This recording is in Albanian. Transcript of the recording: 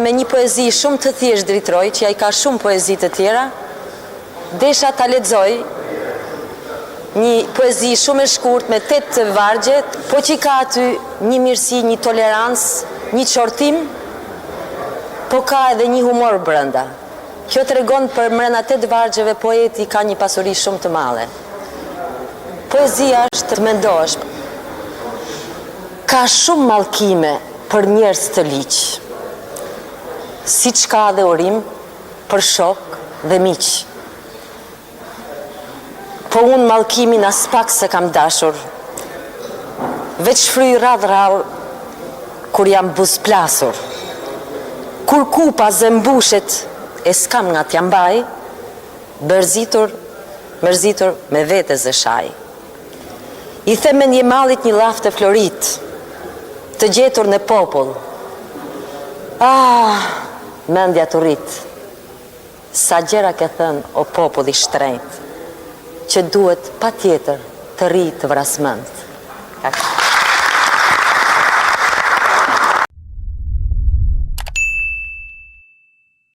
me një poezi shumë të thjesht dritroj, që ja i ka shumë poezi të tjera, desha ta lexoj një poezi shumë e shkurt me 8 vargje, po që ka aty një mirësi, një tolerancë, një qortim, po ka edhe një humor brenda. Kjo tregon për mrena 8 vargjeve poeti ka një pasuri shumë të madhe. Poezia është të mendosh. Ka shumë mallkime për njerëz të liq, siç ka dhe urim për shok dhe miq. Po unë mallkimin as pak se kam dashur, veç fryj radh kur jam buzplasur. Kur kupa zëmbushet e s'kam nga t'jam baj, mërzitur me vete zë shaj. I themen je mallit një llaf të florit, të gjetur në popull. Mendja të rrit, sa gjera ke thënë o popull i shtrenjt, që duhet pa tjetër të rritë vrasmënd.